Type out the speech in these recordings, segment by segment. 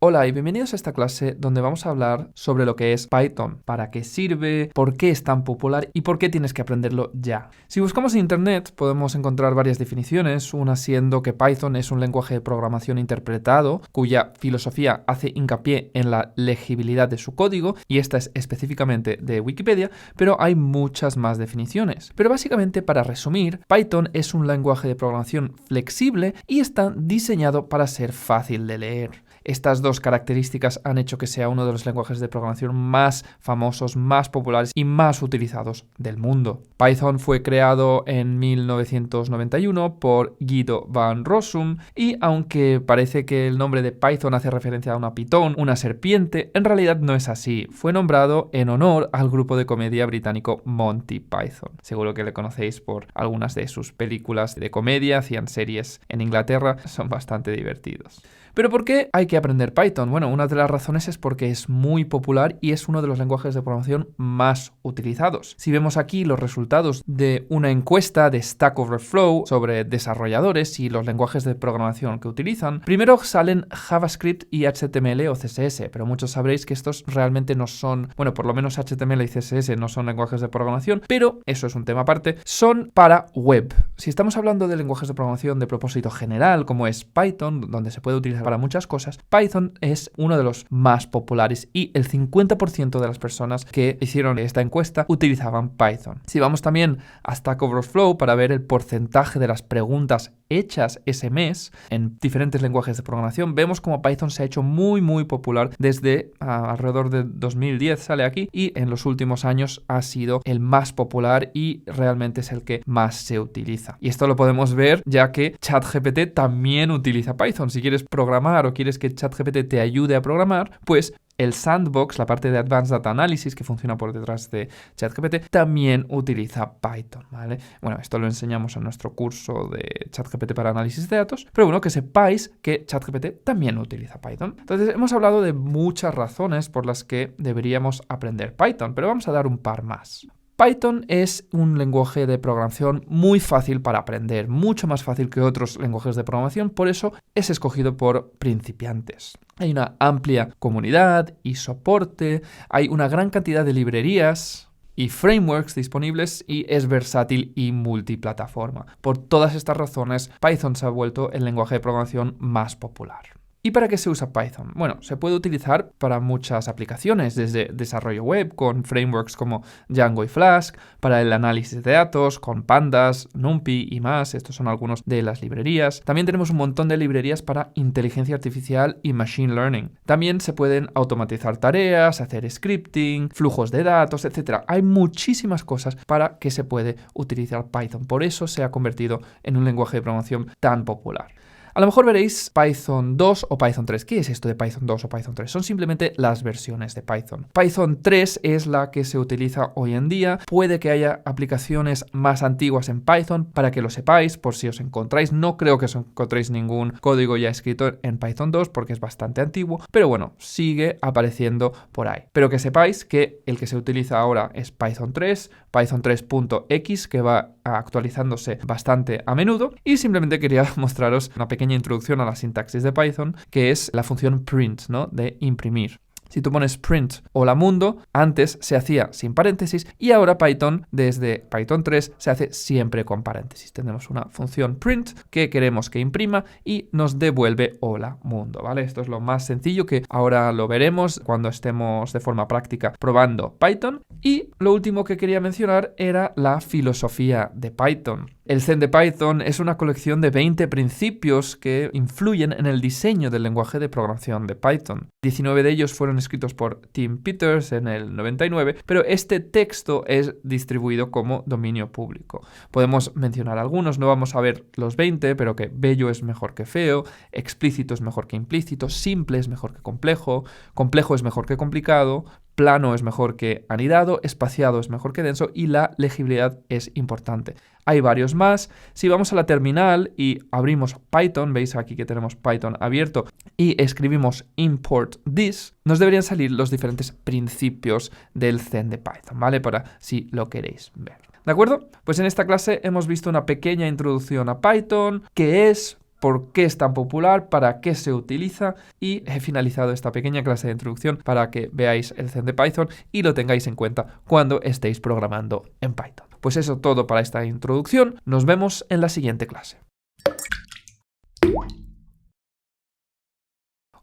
Hola y bienvenidos a esta clase donde vamos a hablar sobre lo que es Python, para qué sirve, por qué es tan popular y por qué tienes que aprenderlo ya. Si buscamos en Internet podemos encontrar varias definiciones, una siendo que Python es un lenguaje de programación interpretado cuya filosofía hace hincapié en la legibilidad de su código, y esta es específicamente de Wikipedia, pero hay muchas más definiciones. Pero básicamente, para resumir, Python es un lenguaje de programación flexible y está diseñado para ser fácil de leer. Estas dos características han hecho que sea uno de los lenguajes de programación más famosos, más populares y más utilizados del mundo. Python fue creado en 1991 por Guido van Rossum y aunque parece que el nombre de Python hace referencia a una pitón, una serpiente, en realidad no es así. Fue nombrado en honor al grupo de comedia británico Monty Python. Seguro que le conocéis por algunas de sus películas de comedia, hacían series en Inglaterra, son bastante divertidos. ¿Pero por qué hay que aprender Python? Bueno, una de las razones es porque es muy popular y es uno de los lenguajes de programación más utilizados. Si vemos aquí los resultados de una encuesta de Stack Overflow sobre desarrolladores y los lenguajes de programación que utilizan, primero salen JavaScript y HTML o CSS, pero muchos sabréis que estos realmente no son, bueno, por lo menos HTML y CSS no son lenguajes de programación, pero eso es un tema aparte, son para web. Si estamos hablando de lenguajes de programación de propósito general, como es Python, donde se puede utilizar para muchas cosas, Python es uno de los más populares y el 50% de las personas que hicieron esta encuesta utilizaban Python. Si vamos también a Stack Overflow para ver el porcentaje de las preguntas hechas ese mes en diferentes lenguajes de programación, vemos como Python se ha hecho muy popular desde alrededor de 2010, sale aquí, y en los últimos años ha sido el más popular y realmente es el que más se utiliza. Y esto lo podemos ver ya que ChatGPT también utiliza Python. Si quieres programar o quieres que ChatGPT te ayude a programar, pues el sandbox, la parte de Advanced Data Analysis que funciona por detrás de ChatGPT, también utiliza Python, ¿vale? Bueno, esto lo enseñamos en nuestro curso de ChatGPT para análisis de datos, pero bueno, que sepáis que ChatGPT también utiliza Python. Entonces, hemos hablado de muchas razones por las que deberíamos aprender Python, pero vamos a dar un par más. Python es un lenguaje de programación muy fácil para aprender, mucho más fácil que otros lenguajes de programación, por eso es escogido por principiantes. Hay una amplia comunidad y soporte, hay una gran cantidad de librerías y frameworks disponibles y es versátil y multiplataforma. Por todas estas razones, Python se ha vuelto el lenguaje de programación más popular. ¿Y para qué se usa Python? Bueno, se puede utilizar para muchas aplicaciones, desde desarrollo web con frameworks como Django y Flask, para el análisis de datos con Pandas, NumPy y más. Estos son algunos de las librerías. También tenemos un montón de librerías para inteligencia artificial y machine learning. También se pueden automatizar tareas, hacer scripting, flujos de datos, etc. Hay muchísimas cosas para que se puede utilizar Python. Por eso se ha convertido en un lenguaje de programación tan popular. A lo mejor veréis Python 2 o Python 3. ¿Qué es esto de Python 2 o Python 3? Son simplemente las versiones de Python. Python 3 es la que se utiliza hoy en día. Puede que haya aplicaciones más antiguas en Python para que lo sepáis, por si os encontráis. No creo que os encontréis ningún código ya escrito en Python 2 porque es bastante antiguo, pero bueno, sigue apareciendo por ahí. Pero que sepáis que el que se utiliza ahora es Python 3, Python 3.x, que va actualizándose bastante a menudo, y simplemente quería mostraros una pequeña introducción a la sintaxis de Python, que es la función print, ¿no? De imprimir. Si tú pones print hola mundo, antes se hacía sin paréntesis y ahora Python, desde Python 3, se hace siempre con paréntesis. Tenemos una función print que queremos que imprima y nos devuelve hola mundo, ¿vale? Esto es lo más sencillo, que ahora lo veremos cuando estemos de forma práctica probando Python. Y lo último que quería mencionar era la filosofía de Python. El Zen de Python es una colección de 20 principios que influyen en el diseño del lenguaje de programación de Python. 19 de ellos fueron escritos por Tim Peters en el 99, pero este texto es distribuido como dominio público. Podemos mencionar algunos, no vamos a ver los 20, pero que bello es mejor que feo, explícito es mejor que implícito, simple es mejor que complejo, complejo es mejor que complicado, plano es mejor que anidado, espaciado es mejor que denso y la legibilidad es importante. Hay varios más. Si vamos a la terminal y abrimos Python, veis aquí que tenemos Python abierto y escribimos import this, nos deberían salir los diferentes principios del Zen de Python, ¿vale? Para si lo queréis ver. ¿De acuerdo? Pues en esta clase hemos visto una pequeña introducción a Python, qué es, por qué es tan popular, para qué se utiliza y he finalizado esta pequeña clase de introducción para que veáis el Zen de Python y lo tengáis en cuenta cuando estéis programando en Python. Pues eso todo para esta introducción. Nos vemos en la siguiente clase.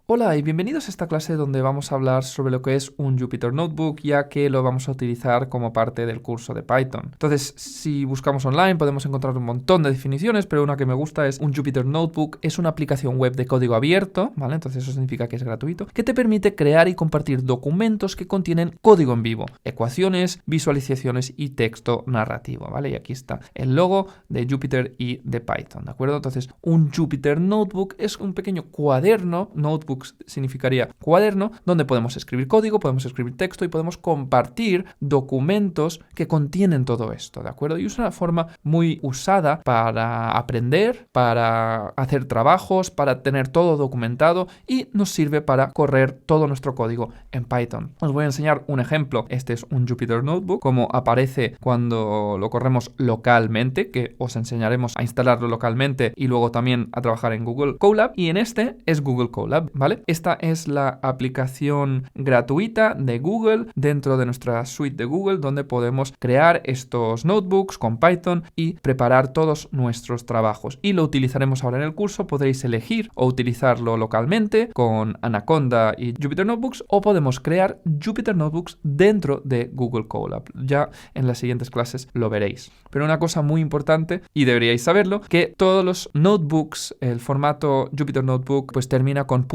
Hola y bienvenidos a esta clase donde vamos a hablar sobre lo que es un Jupyter Notebook, ya que lo vamos a utilizar como parte del curso de Python. Entonces, si buscamos online podemos encontrar un montón de definiciones, pero una que me gusta es un Jupyter Notebook. Es una aplicación web de código abierto, ¿vale? Entonces eso significa que es gratuito, que te permite crear y compartir documentos que contienen código en vivo, ecuaciones, visualizaciones y texto narrativo, ¿vale? Y aquí está el logo de Jupyter y de Python, ¿de acuerdo? Entonces, un Jupyter Notebook es un pequeño cuaderno, notebook significaría cuaderno, donde podemos escribir código, podemos escribir texto y podemos compartir documentos que contienen todo esto, ¿de acuerdo? Y es una forma muy usada para aprender, para hacer trabajos, para tener todo documentado y nos sirve para correr todo nuestro código en Python. Os voy a enseñar un ejemplo. Este es un Jupyter Notebook, como aparece cuando lo corremos localmente, que os enseñaremos a instalarlo localmente y luego también a trabajar en Google Colab. Y en este es Google Colab, ¿vale? Esta es la aplicación gratuita de Google dentro de nuestra suite de Google, donde podemos crear estos notebooks con Python y preparar todos nuestros trabajos. Y lo utilizaremos ahora en el curso. Podréis elegir o utilizarlo localmente con Anaconda y Jupyter Notebooks, o podemos crear Jupyter Notebooks dentro de Google Colab. Ya en las siguientes clases lo veréis. Pero una cosa muy importante, y deberíais saberlo, que todos los notebooks, el formato Jupyter Notebook, pues termina con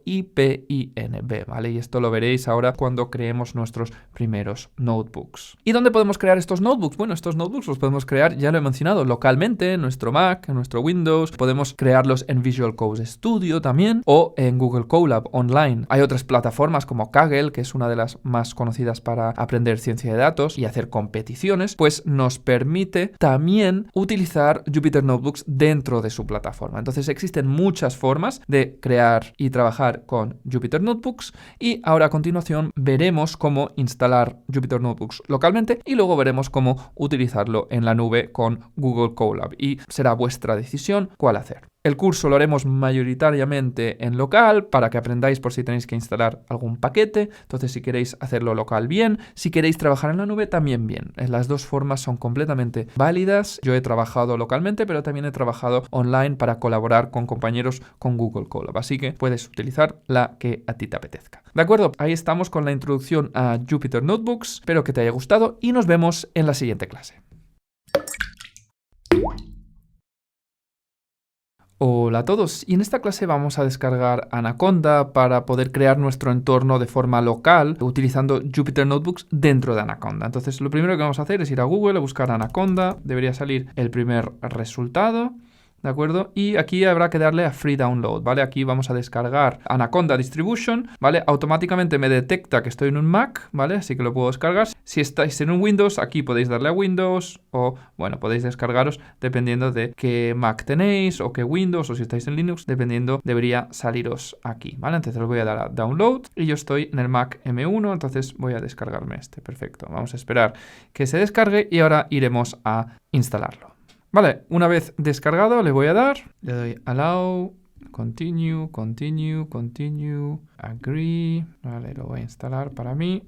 .ipinb, ¿vale? Y esto lo veréis ahora cuando creemos nuestros primeros notebooks. ¿Y dónde podemos crear estos notebooks? Bueno, estos notebooks los podemos crear, ya lo he mencionado, localmente en nuestro Mac, en nuestro Windows. Podemos crearlos en Visual Code Studio también o en Google Colab online. Hay otras plataformas como Kaggle, que es una de las más conocidas para aprender ciencia de datos y hacer competiciones, pues nos permite también utilizar Jupyter Notebooks dentro de su plataforma. Entonces existen muchas formas de crear y trabajar con Jupyter Notebooks y ahora a continuación veremos cómo instalar Jupyter Notebooks localmente y luego veremos cómo utilizarlo en la nube con Google Colab y será vuestra decisión cuál hacer. El curso lo haremos mayoritariamente en local para que aprendáis por si tenéis que instalar algún paquete. Entonces, si queréis hacerlo local, bien. Si queréis trabajar en la nube, también bien. Las dos formas son completamente válidas. Yo he trabajado localmente, pero también he trabajado online para colaborar con compañeros con Google Colab. Así que puedes utilizar la que a ti te apetezca. De acuerdo, ahí estamos con la introducción a Jupyter Notebooks. Espero que te haya gustado y nos vemos en la siguiente clase. Hola a todos, y en esta clase vamos a descargar Anaconda para poder crear nuestro entorno de forma local utilizando Jupyter Notebooks dentro de Anaconda. Entonces lo primero que vamos a hacer es ir a Google a buscar Anaconda, debería salir el primer resultado. ¿De acuerdo? Y aquí habrá que darle a Free Download, ¿vale? Aquí vamos a descargar Anaconda Distribution, ¿vale? Automáticamente me detecta que estoy en un Mac, ¿vale? Así que lo puedo descargar. Si estáis en un Windows, aquí podéis darle a Windows o, bueno, podéis descargaros dependiendo de qué Mac tenéis o qué Windows, o si estáis en Linux, dependiendo, debería saliros aquí, ¿vale? Entonces lo voy a dar a Download y yo estoy en el Mac M1, entonces voy a descargarme este. Perfecto. Vamos a esperar que se descargue y ahora iremos a instalarlo. Vale, una vez descargado le voy a dar, le doy Allow, Continue, Continue, Continue, Agree, vale, lo voy a instalar para mí.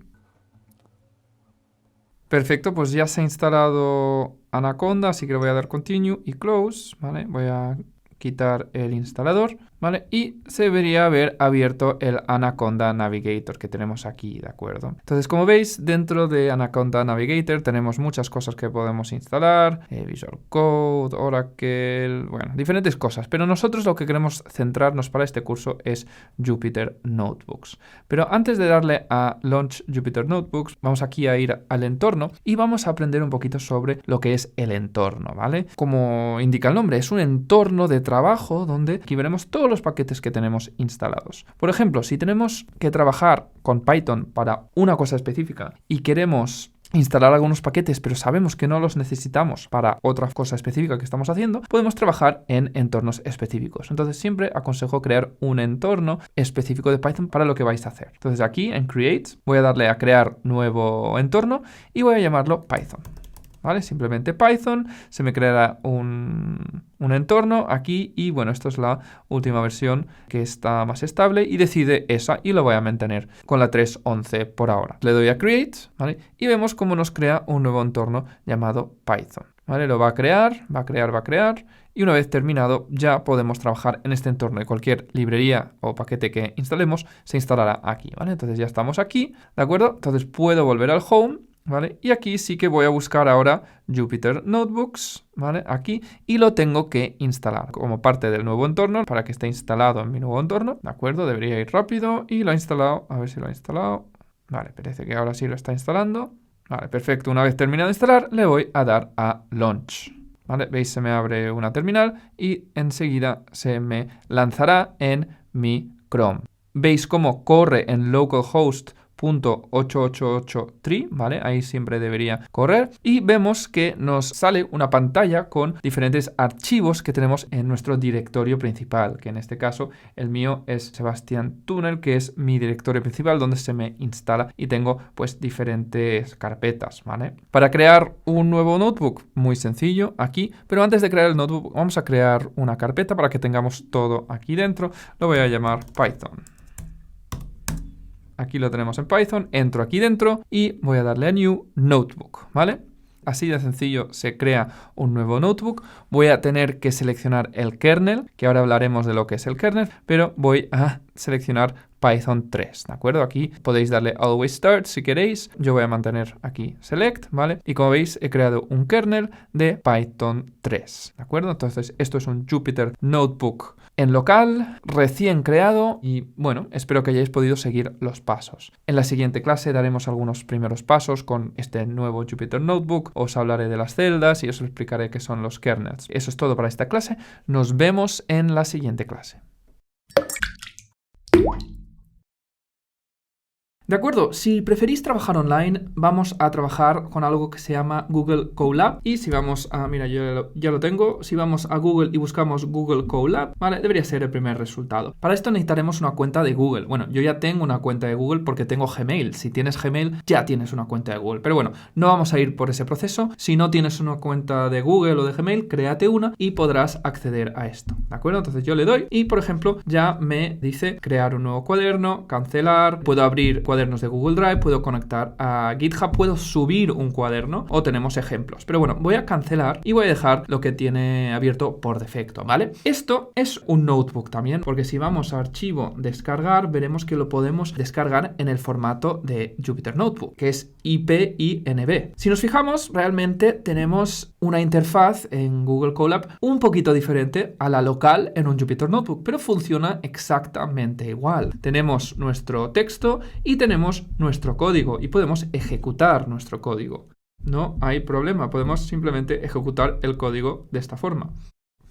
Perfecto, pues ya se ha instalado Anaconda, así que le voy a dar Continue y Close, ¿vale? Voy a quitar el instalador, ¿vale? Y se debería haber abierto el Anaconda Navigator que tenemos aquí, ¿de acuerdo? Entonces, como veis, dentro de Anaconda Navigator tenemos muchas cosas que podemos instalar, Visual Code, Oracle, bueno, diferentes cosas. Pero nosotros lo que queremos centrarnos para este curso es Jupyter Notebooks. Pero antes de darle a Launch Jupyter Notebooks, vamos aquí a ir al entorno y vamos a aprender un poquito sobre lo que es el entorno, ¿vale? Como indica el nombre, es un entorno de trabajo donde aquí veremos todos los paquetes que tenemos instalados. Por ejemplo, si tenemos que trabajar con Python para una cosa específica y queremos instalar algunos paquetes, pero sabemos que no los necesitamos para otra cosa específica que estamos haciendo, podemos trabajar en entornos específicos. Entonces siempre aconsejo crear un entorno específico de Python para lo que vais a hacer. Entonces aquí en Create voy a darle a crear nuevo entorno y voy a llamarlo Python. ¿vale? Simplemente Python, se me creará un entorno aquí y bueno, esto es la última versión que está más estable y decide esa y lo voy a mantener con la 3.11 por ahora. Le doy a Create, ¿vale? Y vemos cómo nos crea un nuevo entorno llamado Python, ¿vale? Lo va a crear y una vez terminado ya podemos trabajar en este entorno y cualquier librería o paquete que instalemos se instalará aquí, ¿vale? Entonces ya estamos aquí, ¿de acuerdo? Entonces puedo volver al Home, ¿vale? Y aquí sí que voy a buscar ahora Jupyter Notebooks, ¿vale? Aquí, y lo tengo que instalar como parte del nuevo entorno para que esté instalado en mi nuevo entorno, ¿de acuerdo? Debería ir rápido y lo he instalado, a ver si lo ha instalado. Vale, parece que ahora sí lo está instalando. Vale, perfecto. Una vez terminado de instalar, le voy a dar a Launch. ¿Vale? ¿Veis? Se me abre una terminal y enseguida se me lanzará en mi Chrome. ¿Veis cómo corre en localhost 888.3, ¿vale? Ahí siempre debería correr. Y vemos que nos sale una pantalla con diferentes archivos que tenemos en nuestro directorio principal, que en este caso el mío es Sebastian Tunnel, que es mi directorio principal donde se me instala y tengo pues diferentes carpetas, ¿vale? Para crear un nuevo notebook, muy sencillo aquí, pero antes de crear el notebook vamos a crear una carpeta para que tengamos todo aquí dentro. Lo voy a llamar Python. Aquí lo tenemos en Python, entro aquí dentro y voy a darle a New Notebook, ¿vale? Así de sencillo se crea un nuevo notebook. Voy a tener que seleccionar el kernel, que ahora hablaremos de lo que es el kernel, pero voy a seleccionar Python 3, ¿de acuerdo? Aquí podéis darle Always Start si queréis. Yo voy a mantener aquí Select, ¿vale? Y como veis, he creado un kernel de Python 3, ¿de acuerdo? Entonces, esto es un Jupyter Notebook en local, recién creado y, bueno, espero que hayáis podido seguir los pasos. En la siguiente clase daremos algunos primeros pasos con este nuevo Jupyter Notebook. Os hablaré de las celdas y os explicaré qué son los kernels. Eso es todo para esta clase. Nos vemos en la siguiente clase. De acuerdo, si preferís trabajar online, vamos a trabajar con algo que se llama Google Colab. Y si vamos a, mira, yo ya lo tengo, si vamos a Google y buscamos Google Colab, ¿vale? Debería ser el primer resultado. Para esto necesitaremos una cuenta de Google. Bueno, yo ya tengo una cuenta de Google porque tengo Gmail. Si tienes Gmail, ya tienes una cuenta de Google. Pero bueno, no vamos a ir por ese proceso. Si no tienes una cuenta de Google o de Gmail, créate una y podrás acceder a esto, ¿de acuerdo? Entonces yo le doy y, por ejemplo, ya me dice crear un nuevo cuaderno, cancelar, puedo abrir cuadernos de Google Drive, puedo conectar a GitHub, puedo subir un cuaderno o tenemos ejemplos. Pero bueno, voy a cancelar y voy a dejar lo que tiene abierto por defecto, ¿vale? Esto es un notebook también, porque si vamos a archivo, descargar, veremos que lo podemos descargar en el formato de Jupyter Notebook, que es IPINB. Si nos fijamos, realmente tenemos una interfaz en Google Colab un poquito diferente a la local en un Jupyter Notebook, pero funciona exactamente igual. Tenemos nuestro texto y tenemos nuestro código y podemos ejecutar nuestro código. No hay problema, podemos simplemente ejecutar el código de esta forma.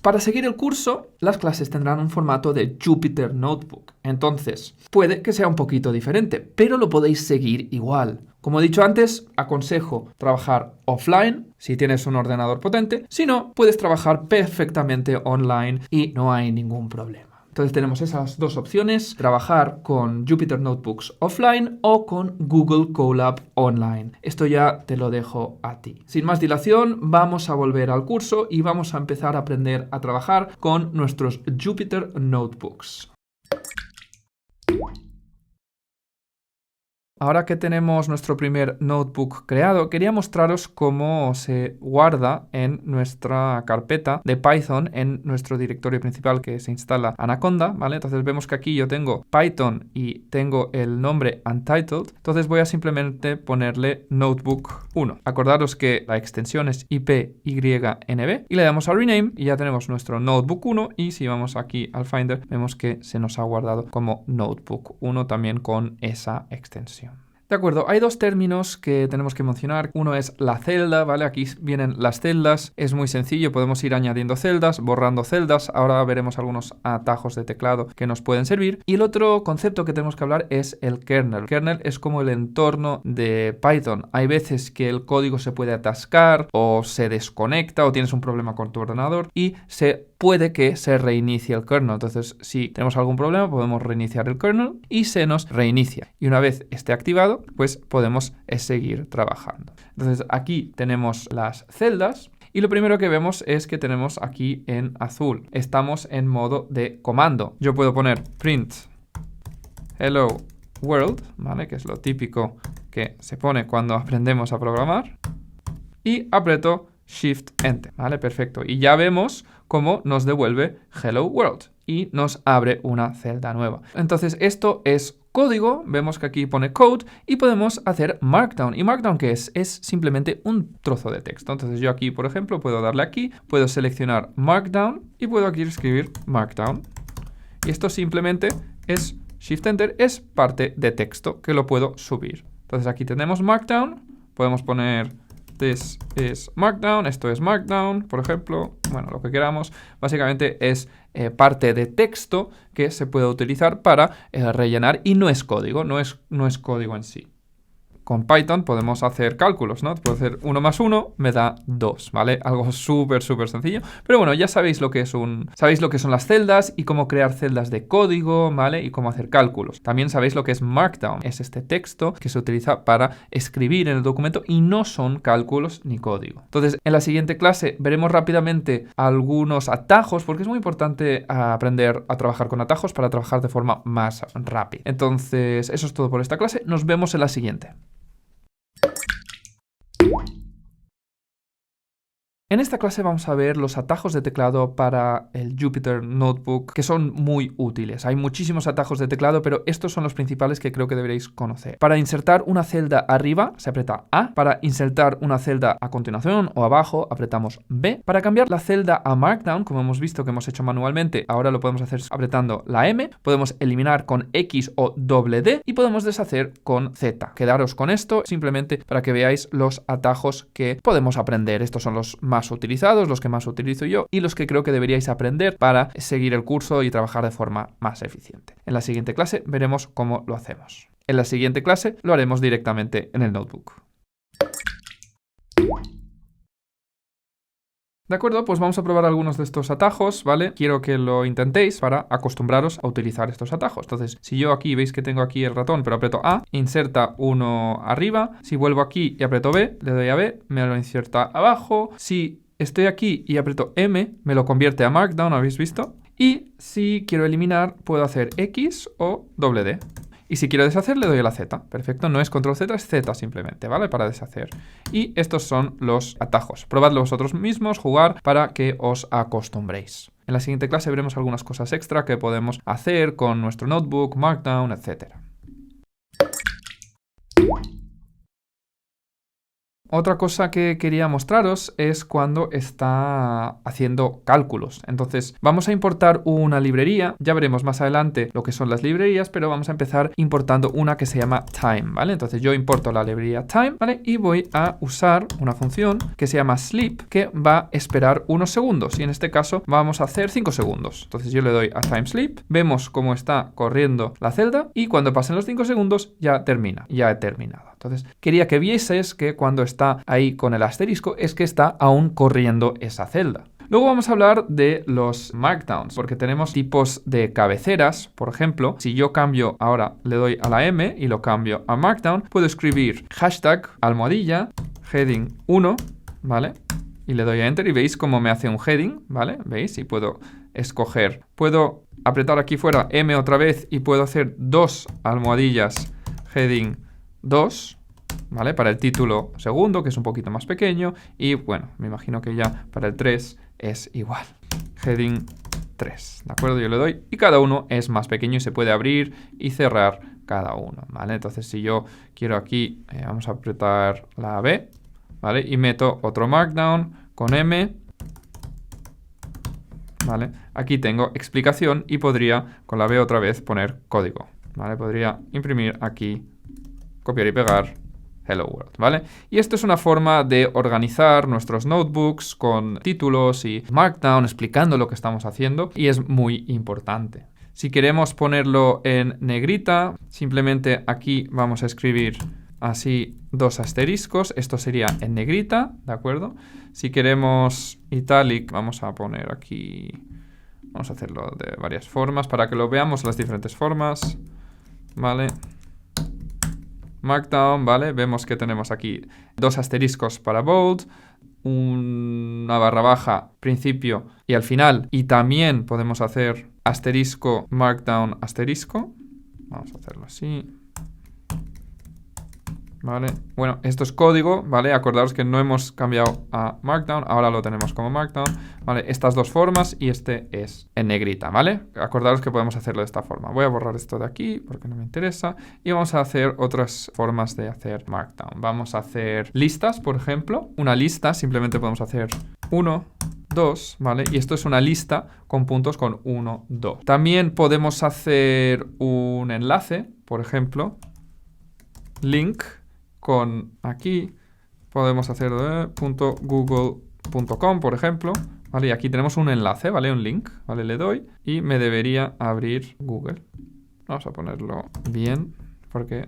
Para seguir el curso, las clases tendrán un formato de Jupyter Notebook. Entonces, puede que sea un poquito diferente, pero lo podéis seguir igual. Como he dicho antes, aconsejo trabajar offline si tienes un ordenador potente. Si no, puedes trabajar perfectamente online y no hay ningún problema. Entonces tenemos esas dos opciones, trabajar con Jupyter Notebooks offline o con Google Colab online. Esto ya te lo dejo a ti. Sin más dilación, vamos a volver al curso y vamos a empezar a aprender a trabajar con nuestros Jupyter Notebooks. Ahora que tenemos nuestro primer notebook creado, quería mostraros cómo se guarda en nuestra carpeta de Python en nuestro directorio principal que se instala Anaconda, ¿vale? Entonces vemos que aquí yo tengo Python y tengo el nombre Untitled. Entonces voy a simplemente ponerle Notebook 1. Acordaros que la extensión es IPYNB y le damos a Rename y ya tenemos nuestro Notebook 1 y si vamos aquí al Finder vemos que se nos ha guardado como Notebook 1 también con esa extensión. De acuerdo, hay dos términos que tenemos que mencionar. Uno es la celda, ¿vale? Aquí vienen las celdas. Es muy sencillo, podemos ir añadiendo celdas, borrando celdas. Ahora veremos algunos atajos de teclado que nos pueden servir. Y el otro concepto que tenemos que hablar es el kernel. El kernel es como el entorno de Python. Hay veces que el código se puede atascar o se desconecta o tienes un problema con tu ordenador y se puede que se reinicie el kernel. Entonces, si tenemos algún problema, podemos reiniciar el kernel y se nos reinicia. Y una vez esté activado, pues podemos seguir trabajando. Entonces, aquí tenemos las celdas. Y lo primero que vemos es que tenemos aquí en azul. Estamos en modo de comando. Yo puedo poner print hello world, ¿vale? Que es lo típico que se pone cuando aprendemos a programar. Y aprieto Shift Enter, ¿vale? Perfecto. Y ya vemos cómo nos devuelve hello world y nos abre una celda nueva. Entonces, esto es código, vemos que aquí pone code y podemos hacer Markdown. ¿Y Markdown qué es? Es simplemente un trozo de texto. Entonces yo aquí, por ejemplo, puedo darle aquí, puedo seleccionar Markdown y puedo aquí escribir Markdown. Y esto simplemente es Shift Enter, es parte de texto que lo puedo subir. Entonces aquí tenemos Markdown, podemos poner This is Markdown, esto es Markdown, por ejemplo, bueno, lo que queramos. Básicamente es parte de texto que se puede utilizar para rellenar y no es código, no es código en sí. Con Python podemos hacer cálculos, ¿no? Puedo hacer 1 más 1 me da 2, ¿vale? Algo súper sencillo. Pero bueno, ya sabéis lo que son las celdas y cómo crear celdas de código, ¿vale? Y cómo hacer cálculos. También sabéis lo que es Markdown. Es este texto que se utiliza para escribir en el documento y no son cálculos ni código. Entonces, en la siguiente clase veremos rápidamente algunos atajos, porque es muy importante aprender a trabajar con atajos para trabajar de forma más rápida. Entonces, eso es todo por esta clase. Nos vemos en la siguiente. En esta clase vamos a ver los atajos de teclado para el Jupyter Notebook, que son muy útiles. Hay muchísimos atajos de teclado, pero estos son los principales que creo que deberéis conocer. Para insertar una celda arriba, se aprieta A. Para insertar una celda a continuación o abajo, apretamos B. Para cambiar la celda a Markdown, como hemos visto que hemos hecho manualmente, ahora lo podemos hacer apretando la M. Podemos eliminar con X o doble D y podemos deshacer con Z. Quedaros con esto simplemente para que veáis los atajos que podemos aprender. Estos son los más utilizados, los que más utilizo yo y los que creo que deberíais aprender para seguir el curso y trabajar de forma más eficiente. En la siguiente clase veremos cómo lo hacemos. En la siguiente clase lo haremos directamente en el notebook. De acuerdo, pues vamos a probar algunos de estos atajos, ¿vale? Quiero que lo intentéis para acostumbraros a utilizar estos atajos. Entonces, si yo aquí, veis que tengo aquí el ratón, pero aprieto A, inserta uno arriba. Si vuelvo aquí y aprieto B, le doy a B, me lo inserta abajo. Si estoy aquí y aprieto M, me lo convierte a Markdown, ¿habéis visto? Y si quiero eliminar, puedo hacer X o doble D. Y si quiero deshacer, le doy a la Z. Perfecto, no es control Z, es Z simplemente, ¿vale? Para deshacer. Y estos son los atajos. Probadlo vosotros mismos, jugar para que os acostumbréis. En la siguiente clase veremos algunas cosas extra que podemos hacer con nuestro notebook, Markdown, etc. Otra cosa que quería mostraros es cuando está haciendo cálculos. Entonces vamos a importar una librería. Ya veremos más adelante lo que son las librerías, pero vamos a empezar importando una que se llama time, ¿vale? Entonces yo importo la librería time, ¿vale? Y voy a usar una función que se llama sleep, que va a esperar unos segundos. Y en este caso vamos a hacer 5 segundos. Entonces yo le doy a time sleep, vemos cómo está corriendo la celda y cuando pasen los 5 segundos ya termina, ya he terminado. Entonces quería que vieses que cuando está ahí con el asterisco es que está aún corriendo esa celda. Luego vamos a hablar de los markdowns, porque tenemos tipos de cabeceras. Por ejemplo, si yo cambio, ahora le doy a la M y lo cambio a markdown, puedo escribir hashtag almohadilla heading 1, ¿vale? Y le doy a enter y veis cómo me hace un heading, ¿vale? ¿Veis? Y puedo escoger. Puedo apretar aquí fuera M otra vez y puedo hacer 2 almohadillas heading 2, ¿vale? Para el título segundo, que es un poquito más pequeño. Y bueno, me imagino que ya para el 3 es igual. Heading 3, ¿de acuerdo? Yo le doy y cada uno es más pequeño y se puede abrir y cerrar cada uno, ¿vale? Entonces si yo quiero aquí, vamos a apretar la B, ¿vale? Y meto otro markdown con M, ¿vale? Aquí tengo explicación y podría con la B otra vez poner código, ¿vale? Podría imprimir aquí, copiar y pegar Hello World, ¿vale? Y esto es una forma de organizar nuestros notebooks con títulos y Markdown explicando lo que estamos haciendo y es muy importante. Si queremos ponerlo en negrita, simplemente aquí vamos a escribir así 2 asteriscos. Esto sería en negrita, ¿de acuerdo? Si queremos italic, vamos a poner aquí... Vamos a hacerlo de varias formas para que lo veamos las diferentes formas. Vale. Markdown, ¿vale? Vemos que tenemos aquí 2 asteriscos para bold, una barra baja, principio y al final. Y también podemos hacer asterisco, markdown, asterisco. Vamos a hacerlo así. ¿Vale? Bueno, esto es código, ¿vale? Acordaros que no hemos cambiado a Markdown, ahora lo tenemos como Markdown, ¿vale? Estas 2 formas y este es en negrita, ¿vale? Acordaros que podemos hacerlo de esta forma. Voy a borrar esto de aquí porque no me interesa y vamos a hacer otras formas de hacer Markdown. Vamos a hacer listas, por ejemplo. Una lista simplemente podemos hacer 1, 2, ¿vale? Y esto es una lista con puntos con 1, 2. También podemos hacer un enlace, por ejemplo, link. Con aquí podemos hacer .google.com, por ejemplo, ¿vale? Y aquí tenemos un enlace, ¿vale? Un link, ¿vale? Le doy y me debería abrir Google. Vamos a ponerlo bien porque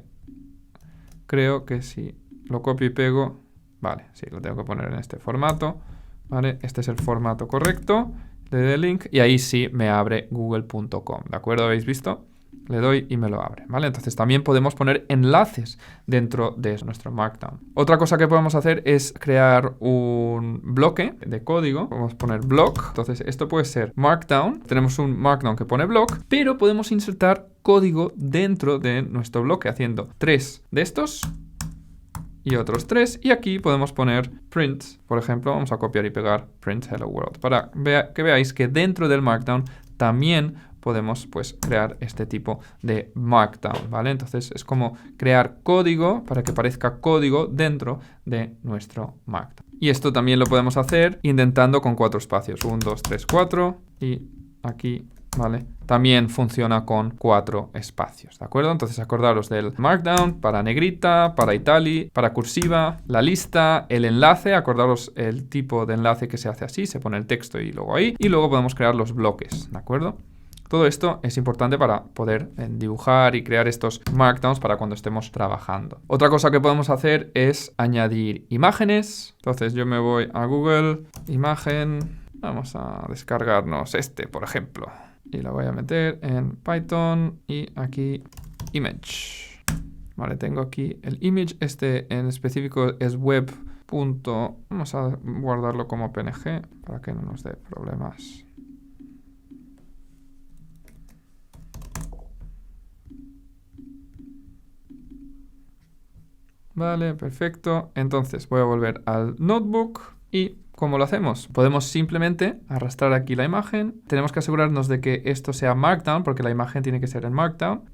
creo que si lo copio y pego, vale, sí, lo tengo que poner en este formato, ¿vale? Este es el formato correcto, le doy el link y ahí sí me abre google.com, ¿de acuerdo? ¿Habéis visto? Le doy y me lo abre, ¿vale? Entonces también podemos poner enlaces dentro de nuestro Markdown. Otra cosa que podemos hacer es crear un bloque de código. Vamos a poner block. Entonces esto puede ser Markdown. Tenemos un Markdown que pone block, pero podemos insertar código dentro de nuestro bloque haciendo 3 de estos y otros 3. Y aquí podemos poner print, por ejemplo. Vamos a copiar y pegar print hello world para que veáis que dentro del Markdown también podemos pues crear este tipo de Markdown, ¿vale? Entonces es como crear código para que parezca código dentro de nuestro Markdown. Y esto también lo podemos hacer indentando con 4 espacios. 1, 2, 3, 4 y aquí, ¿vale? También funciona con 4 espacios, ¿de acuerdo? Entonces acordaros del Markdown para negrita, para italic, para cursiva, la lista, el enlace, acordaros el tipo de enlace que se hace así, se pone el texto y luego ahí, y luego podemos crear los bloques, ¿de acuerdo? Todo esto es importante para poder dibujar y crear estos markdowns para cuando estemos trabajando. Otra cosa que podemos hacer es añadir imágenes. Entonces yo me voy a Google, imagen, vamos a descargarnos este, por ejemplo. Y lo voy a meter en Python y aquí image. Vale, tengo aquí el image, este en específico es web. Vamos a guardarlo como PNG para que no nos dé problemas. Vale, perfecto. Entonces voy a volver al notebook y ¿cómo lo hacemos? Podemos simplemente arrastrar aquí la imagen. Tenemos que asegurarnos de que esto sea Markdown porque la imagen tiene que ser en Markdown.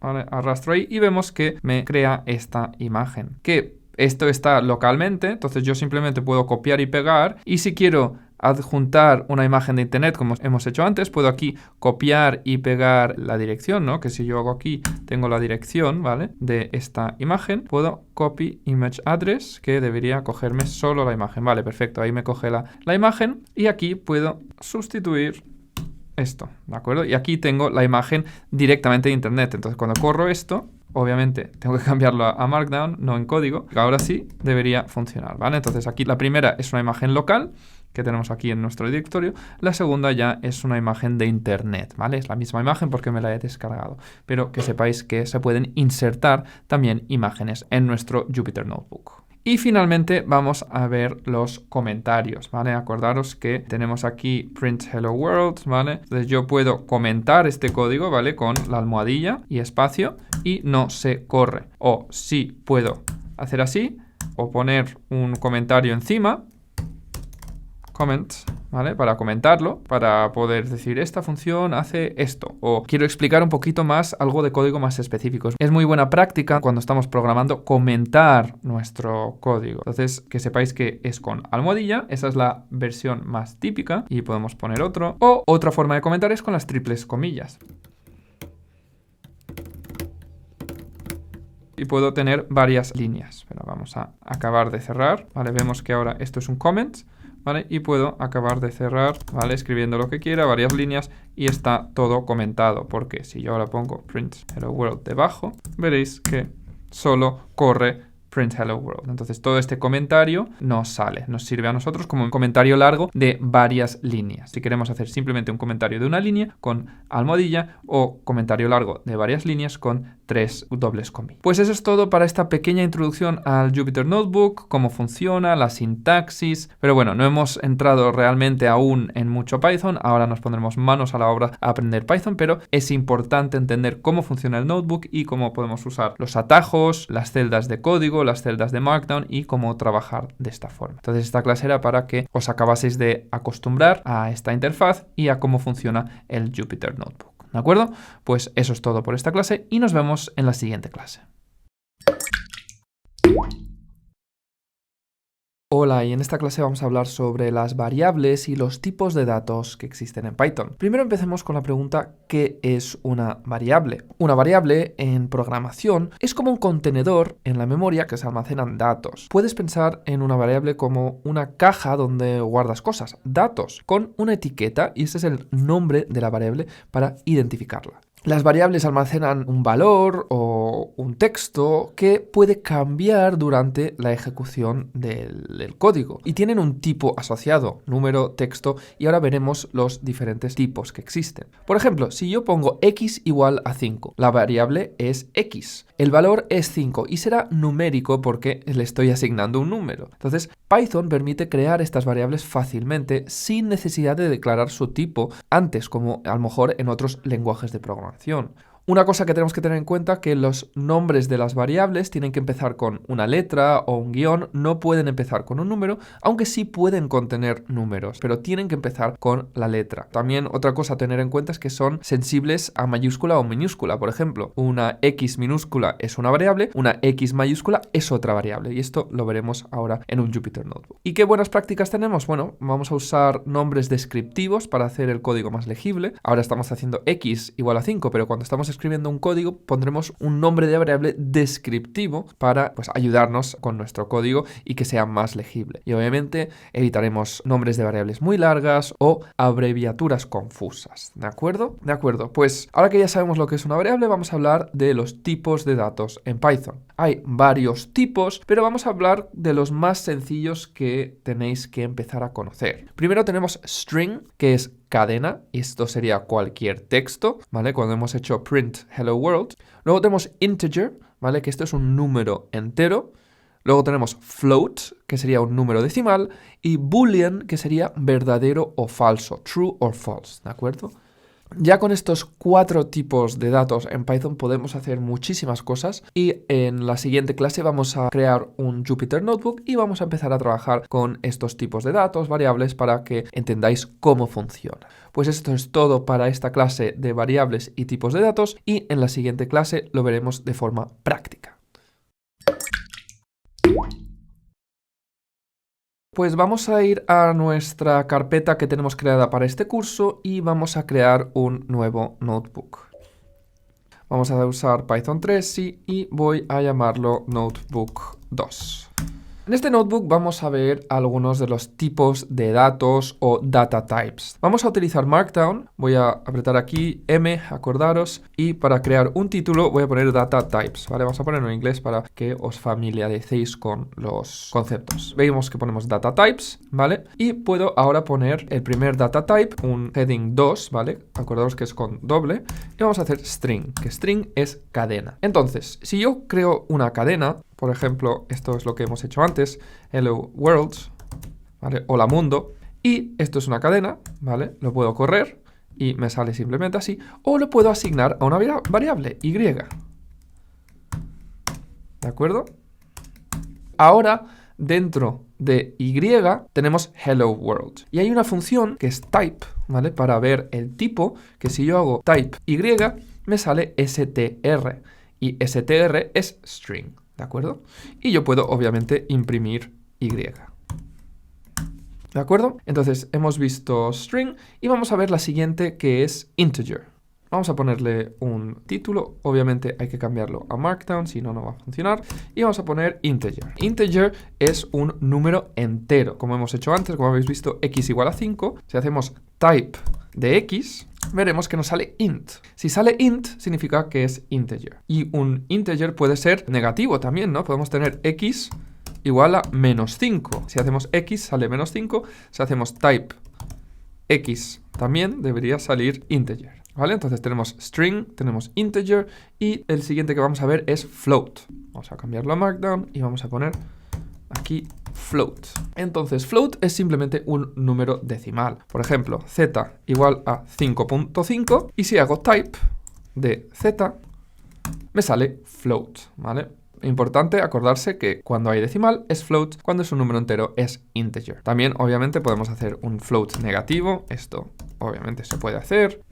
Vale, arrastro ahí y vemos que me crea esta imagen. Que esto está localmente, entonces yo simplemente puedo copiar y pegar. Y si quiero adjuntar una imagen de internet como hemos hecho antes, puedo aquí copiar y pegar la dirección, ¿no? Que si yo hago aquí, tengo la dirección, ¿vale? De esta imagen, puedo copy image address, que debería cogerme solo la imagen. Vale, perfecto, ahí me coge la imagen y aquí puedo sustituir esto, ¿de acuerdo? Y aquí tengo la imagen directamente de internet, entonces cuando corro esto, obviamente tengo que cambiarlo a Markdown, no en código. Ahora sí debería funcionar, ¿vale? Entonces aquí la primera es una imagen local que tenemos aquí en nuestro directorio. La segunda ya es una imagen de internet, ¿vale? Es la misma imagen porque me la he descargado. Pero que sepáis que se pueden insertar también imágenes en nuestro Jupyter Notebook. Y finalmente vamos a ver los comentarios, ¿vale? Acordaros que tenemos aquí print hello world, ¿vale? Entonces yo puedo comentar este código, ¿vale? Con la almohadilla y espacio y no se corre. O sí puedo hacer así o poner un comentario encima, comment, ¿vale? Para comentarlo, para poder decir esta función hace esto o quiero explicar un poquito más algo de código más específico. Es muy buena práctica cuando estamos programando comentar nuestro código. Entonces que sepáis que es con almohadilla, esa es la versión más típica y podemos poner otro. O otra forma de comentar es con las triples comillas. Y puedo tener varias líneas, pero vamos a acabar de cerrar, ¿vale? Vemos que ahora esto es un comment, ¿vale? Y puedo acabar de cerrar, ¿vale? Escribiendo lo que quiera, varias líneas y está todo comentado. Porque si yo ahora pongo print hello world debajo, veréis que solo corre print hello world. Entonces todo este comentario nos sirve a nosotros como un comentario largo de varias líneas. Si queremos hacer simplemente un comentario de una línea con almohadilla o comentario largo de varias líneas con 3 dobles comillas. Pues eso es todo para esta pequeña introducción al Jupyter Notebook, cómo funciona, la sintaxis. Pero bueno, no hemos entrado realmente aún en mucho Python. Ahora nos pondremos manos a la obra a aprender Python, pero es importante entender cómo funciona el notebook y cómo podemos usar los atajos, las celdas de código, las celdas de Markdown y cómo trabajar de esta forma. Entonces esta clase era para que os acabaseis de acostumbrar a esta interfaz y a cómo funciona el Jupyter Notebook. ¿De acuerdo? Pues eso es todo por esta clase y nos vemos en la siguiente clase. Hola, y en esta clase vamos a hablar sobre las variables y los tipos de datos que existen en Python. Primero empecemos con la pregunta ¿qué es una variable? Una variable en programación es como un contenedor en la memoria que se almacenan datos. Puedes pensar en una variable como una caja donde guardas cosas, datos, con una etiqueta y ese es el nombre de la variable para identificarla. Las variables almacenan un valor o un texto que puede cambiar durante la ejecución del código y tienen un tipo asociado, número, texto, y ahora veremos los diferentes tipos que existen. Por ejemplo, si yo pongo x igual a 5, la variable es x. El valor es 5 y será numérico porque le estoy asignando un número. Entonces, Python permite crear estas variables fácilmente sin necesidad de declarar su tipo antes, como a lo mejor en otros lenguajes de programación. Una cosa que tenemos que tener en cuenta es que los nombres de las variables tienen que empezar con una letra o un guión, no pueden empezar con un número, aunque sí pueden contener números, pero tienen que empezar con la letra. También otra cosa a tener en cuenta es que son sensibles a mayúscula o minúscula. Por ejemplo, una x minúscula es una variable, una x mayúscula es otra variable, y esto lo veremos ahora en un Jupyter Notebook. ¿Y qué buenas prácticas tenemos? Bueno, vamos a usar nombres descriptivos para hacer el código más legible. Ahora estamos haciendo x igual a 5, pero cuando estamos escribiendo un código pondremos un nombre de variable descriptivo para ayudarnos con nuestro código y que sea más legible. Y obviamente evitaremos nombres de variables muy largas o abreviaturas confusas. ¿De acuerdo? De acuerdo. Pues ahora que ya sabemos lo que es una variable, vamos a hablar de los tipos de datos en Python. Hay varios tipos, pero vamos a hablar de los más sencillos que tenéis que empezar a conocer. Primero tenemos string, que es cadena, y esto sería cualquier texto, ¿vale? Cuando hemos hecho print hello world. Luego tenemos integer, ¿vale? Que esto es un número entero. Luego tenemos float, que sería un número decimal, y boolean, que sería verdadero o falso, true or false, ¿de acuerdo? Ya con estos 4 tipos de datos en Python podemos hacer muchísimas cosas y en la siguiente clase vamos a crear un Jupyter Notebook y vamos a empezar a trabajar con estos tipos de datos, variables, para que entendáis cómo funciona. Pues esto es todo para esta clase de variables y tipos de datos y en la siguiente clase lo veremos de forma práctica. Pues vamos a ir a nuestra carpeta que tenemos creada para este curso y vamos a crear un nuevo notebook. Vamos a usar Python 3 y voy a llamarlo Notebook 2. En este notebook vamos a ver algunos de los tipos de datos o data types. Vamos a utilizar Markdown, voy a apretar aquí M, acordaros, y para crear un título voy a poner data types, ¿vale? Vamos a ponerlo en inglés para que os familiaricéis con los conceptos. Veis que ponemos data types, ¿vale? Y puedo ahora poner el primer data type, un heading 2, ¿vale? Acordaros que es con doble, y vamos a hacer string, que string es cadena. Entonces, si yo creo una cadena, por ejemplo, esto es lo que hemos hecho antes, hello world, ¿vale? Hola mundo, y esto es una cadena, ¿vale? Lo puedo correr y me sale simplemente así, o lo puedo asignar a una variable, y. ¿De acuerdo? Ahora, dentro de y tenemos hello world, y hay una función que es type, ¿vale? Para ver el tipo, que si yo hago type y, me sale str, y str es string. ¿De acuerdo? Y yo puedo, obviamente, imprimir y. ¿De acuerdo? Entonces, hemos visto string y vamos a ver la siguiente, que es integer. Vamos a ponerle un título. Obviamente hay que cambiarlo a Markdown, si no, no va a funcionar. Y vamos a poner integer. Integer es un número entero. Como hemos hecho antes, como habéis visto, x igual a 5. Si hacemos type de x, veremos que nos sale int. Si sale int, significa que es integer. Y un integer puede ser negativo también, ¿no? Podemos tener x igual a -5. Si hacemos x, sale -5. Si hacemos type x, también debería salir integer. ¿Vale? Entonces tenemos string, tenemos integer y el siguiente que vamos a ver es float. Vamos a cambiarlo a Markdown y vamos a poner aquí float. Entonces float es simplemente un número decimal. Por ejemplo, z igual a 5.5 y si hago type de z me sale float, ¿vale? Importante acordarse que cuando hay decimal es float, cuando es un número entero es integer. También obviamente podemos hacer un float negativo, esto obviamente se puede hacer,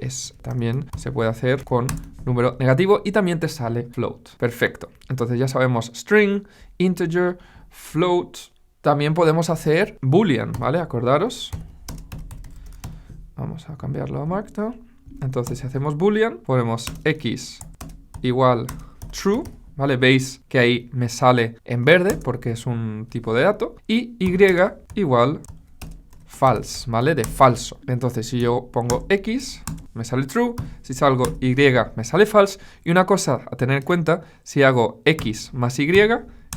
también se puede hacer con número negativo y también te sale float. Perfecto, entonces ya sabemos string, integer, float. También podemos hacer boolean, ¿vale? Acordaros. Vamos a cambiarlo a Markdown. Entonces si hacemos boolean, ponemos x igual true, ¿vale? Veis que ahí me sale en verde porque es un tipo de dato. Y y igual false, ¿vale? De falso. Entonces si yo pongo x, me sale true. Si salgo y, me sale false. Y una cosa a tener en cuenta, si hago x más y,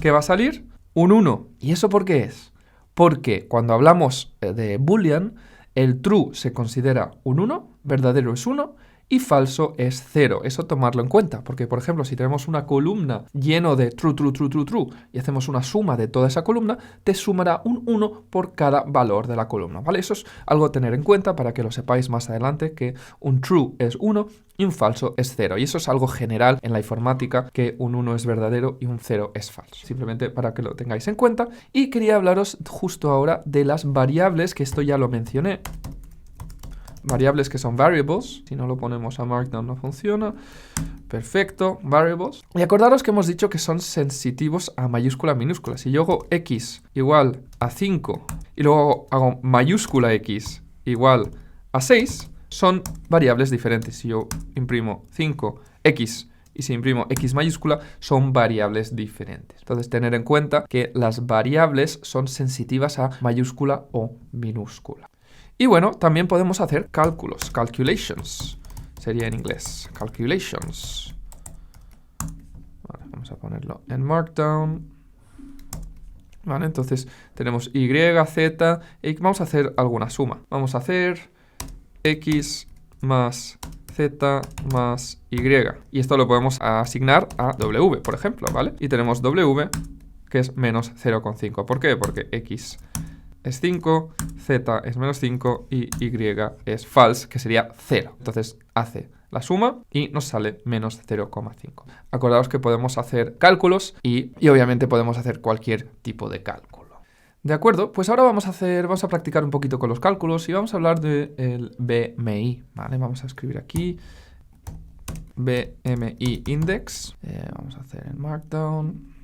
¿qué va a salir? Un 1. ¿Y eso por qué es? Porque cuando hablamos de boolean, el true se considera un 1, verdadero es 1, y falso es 0. Eso tomarlo en cuenta, porque por ejemplo, si tenemos una columna lleno de true, true, true, true, true, y hacemos una suma de toda esa columna, te sumará un 1 por cada valor de la columna, ¿vale? Eso es algo a tener en cuenta para que lo sepáis más adelante, que un true es 1 y un falso es 0. Y eso es algo general en la informática, que un 1 es verdadero y un 0 es falso. Simplemente para que lo tengáis en cuenta. Y quería hablaros justo ahora de las variables, que esto ya lo mencioné. Variables que son variables. Si no lo ponemos a Markdown no funciona. Perfecto, variables. Y acordaros que hemos dicho que son sensitivos a mayúscula minúscula. Si yo hago x igual a 5 y luego hago mayúscula x igual a 6, son variables diferentes. Si yo imprimo 5x y si imprimo x mayúscula, son variables diferentes. Entonces, tener en cuenta que las variables son sensitivas a mayúscula o minúscula. Y bueno, también podemos hacer cálculos, calculations, sería en inglés, calculations. Vale, vamos a ponerlo en Markdown. Vale, entonces tenemos y, z, y vamos a hacer alguna suma. Vamos a hacer x más z más y. Y esto lo podemos asignar a w, por ejemplo, ¿vale? Y tenemos w, que es menos 0,5. ¿Por qué? Porque x es 5, z es menos 5 y es false, que sería 0. Entonces hace la suma y nos sale menos 0,5. Acordaos que podemos hacer cálculos y obviamente podemos hacer cualquier tipo de cálculo. De acuerdo, pues ahora vamos a practicar un poquito con los cálculos y vamos a hablar del BMI, ¿vale? Vamos a escribir aquí BMI index. Vamos a hacer en Markdown.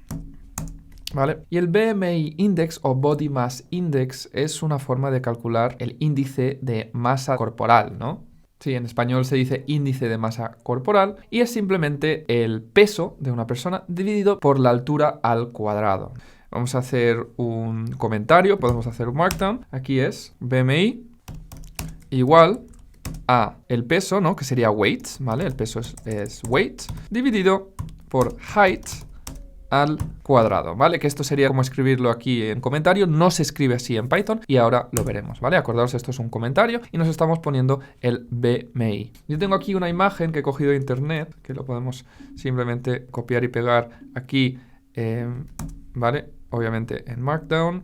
¿Vale? Y el BMI Index o Body Mass Index es una forma de calcular el índice de masa corporal, ¿no? Sí, en español se dice índice de masa corporal y es simplemente el peso de una persona dividido por la altura al cuadrado. Vamos a hacer un comentario, podemos hacer un Markdown. Aquí es BMI igual a el peso, ¿no? Que sería weight, ¿vale? El peso es weight dividido por height al cuadrado, ¿vale? Que esto sería como escribirlo aquí en comentario, no se escribe así en Python y ahora lo veremos, ¿vale? Acordaos, esto es un comentario y nos estamos poniendo el BMI. Yo tengo aquí una imagen que he cogido de internet, que lo podemos simplemente copiar y pegar aquí, ¿vale? Obviamente en Markdown,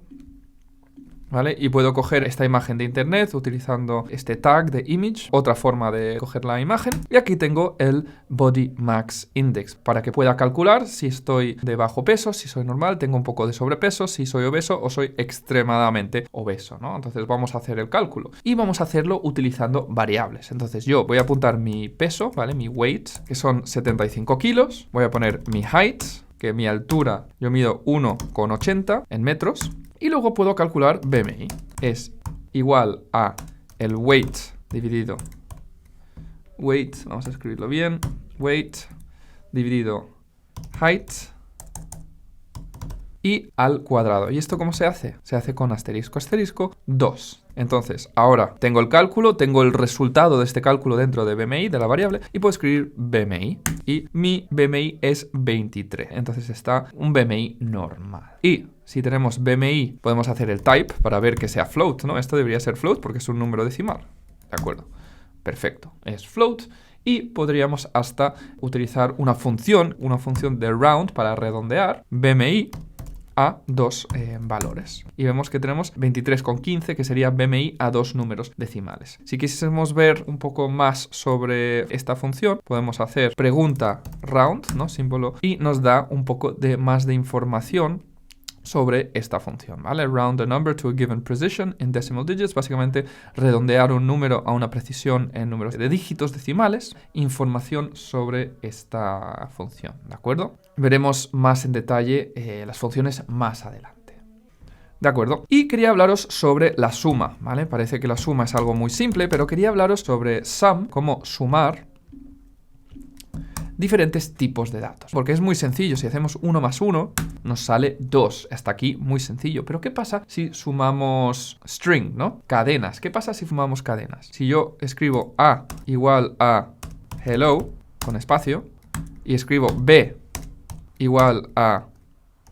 ¿vale? Y puedo coger esta imagen de internet utilizando este tag de image, otra forma de coger la imagen. Y aquí tengo el Body Mass Index para que pueda calcular si estoy de bajo peso, si soy normal, tengo un poco de sobrepeso, si soy obeso o soy extremadamente obeso, ¿no? Entonces vamos a hacer el cálculo y vamos a hacerlo utilizando variables. Entonces yo voy a apuntar mi peso, ¿vale? Mi weight, que son 75 kilos. Voy a poner mi height, que mi altura, yo mido 1,80 en metros. Y luego puedo calcular BMI. Es igual a el weight dividido weight, vamos a escribirlo bien, weight dividido height y al cuadrado. ¿Y esto cómo se hace? Se hace con asterisco, asterisco, 2. Entonces, ahora tengo el cálculo, tengo el resultado de este cálculo dentro de BMI, de la variable, y puedo escribir BMI. Y mi BMI es 23. Entonces está un BMI normal. Y si tenemos BMI, podemos hacer el type para ver que sea float, ¿no? Esto debería ser float porque es un número decimal. ¿De acuerdo? Perfecto. Es float. Y podríamos hasta utilizar una función de round para redondear BMI a dos valores. Y vemos que tenemos 23,15, que sería BMI a dos números decimales. Si quisiésemos ver un poco más sobre esta función, podemos hacer pregunta round, ¿no? Símbolo, y nos da un poco más de información sobre esta función, ¿vale? Round a number to a given precision in decimal digits, básicamente redondear un número a una precisión en números de dígitos decimales, información sobre esta función, ¿de acuerdo? Veremos más en detalle las funciones más adelante. ¿De acuerdo? Y quería hablaros sobre la suma, ¿vale? Parece que la suma es algo muy simple, pero quería hablaros sobre sum, cómo sumar diferentes tipos de datos. Porque es muy sencillo, si hacemos 1 más 1, nos sale 2. Hasta aquí muy sencillo. Pero ¿qué pasa si sumamos string, ¿no? Cadenas. ¿Qué pasa si sumamos cadenas? Si yo escribo A igual a hello, con espacio, y escribo B igual a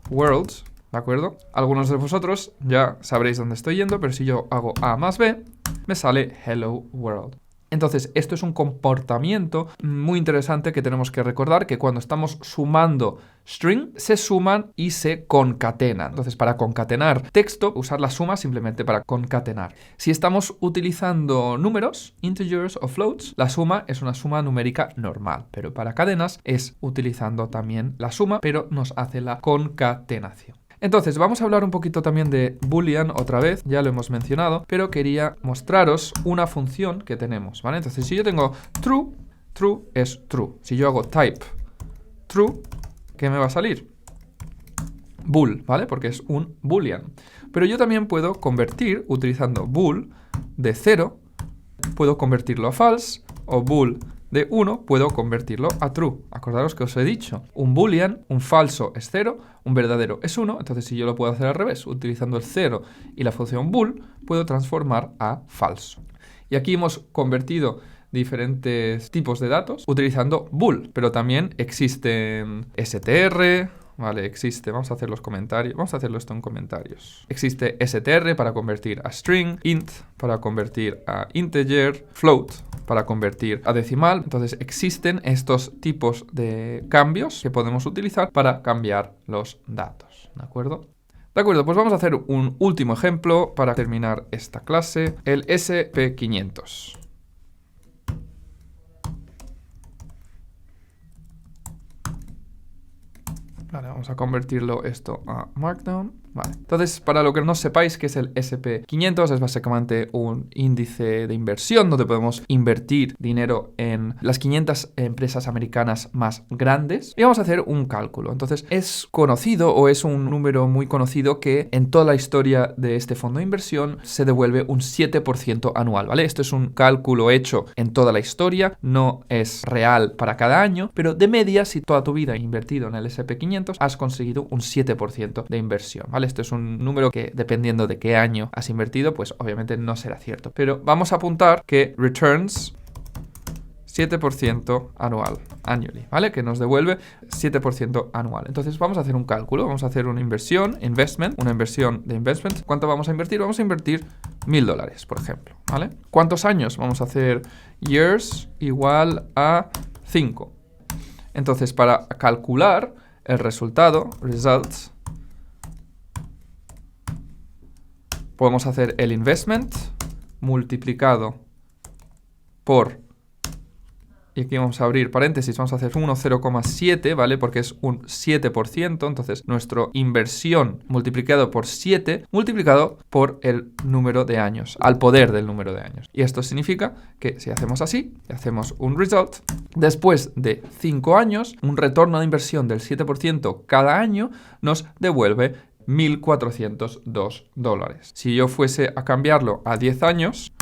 world, ¿de acuerdo? Algunos de vosotros ya sabréis dónde estoy yendo, pero si yo hago A más B, me sale hello world. Entonces, esto es un comportamiento muy interesante que tenemos que recordar, que cuando estamos sumando string, se suman y se concatenan. Entonces, para concatenar texto, usar la suma simplemente para concatenar. Si estamos utilizando números, integers o floats, la suma es una suma numérica normal, pero para cadenas es utilizando también la suma, pero nos hace la concatenación. Entonces, vamos a hablar un poquito también de Boolean otra vez, ya lo hemos mencionado, pero quería mostraros una función que tenemos, ¿vale? Entonces, si yo tengo true, true es true. Si yo hago type true, ¿qué me va a salir? Bool, ¿vale? Porque es un Boolean. Pero yo también puedo convertir, utilizando bool de 0, puedo convertirlo a false, o bool de 1 puedo convertirlo a true. Acordaros que os he dicho, un boolean, un falso es 0, un verdadero es 1, entonces si yo lo puedo hacer al revés, utilizando el 0 y la función bool, puedo transformar a falso. Y aquí hemos convertido diferentes tipos de datos utilizando bool, pero también existen str, vale, vamos a hacer los comentarios, vamos a hacerlo esto en comentarios. Existe str para convertir a string, int para convertir a integer, float para convertir a decimal. Entonces existen estos tipos de cambios que podemos utilizar para cambiar los datos, ¿de acuerdo? De acuerdo, pues vamos a hacer un último ejemplo para terminar esta clase, el SP500. Vale, vamos a convertirlo esto a Markdown. Vale. Entonces, para lo que no sepáis qué es el SP500, es básicamente un índice de inversión donde podemos invertir dinero en las 500 empresas americanas más grandes. Y vamos a hacer un cálculo. Entonces, es conocido o es un número muy conocido que en toda la historia de este fondo de inversión se devuelve un 7% anual, ¿vale? Esto es un cálculo hecho en toda la historia, no es real para cada año, pero de media, si toda tu vida has invertido en el SP500, has conseguido un 7% de inversión, ¿vale? Esto es un número que, dependiendo de qué año has invertido, pues obviamente no será cierto. Pero vamos a apuntar que returns 7% anual, annually, ¿vale? Que nos devuelve 7% anual. Entonces vamos a hacer un cálculo, vamos a hacer una inversión, una inversión de investment. ¿Cuánto vamos a invertir? Vamos a invertir $1000, por ejemplo, ¿vale? ¿Cuántos años? Vamos a hacer years igual a 5. Entonces, para calcular el resultado, results, podemos hacer el investment multiplicado por, y aquí vamos a abrir paréntesis, vamos a hacer 0,7, ¿vale? Porque es un 7%, entonces nuestra inversión multiplicado por 7, multiplicado por el número de años, al poder del número de años. Y esto significa que si hacemos así, hacemos un result, después de 5 años, un retorno de inversión del 7% cada año nos devuelve $1.402. Si yo fuese a cambiarlo a 10 años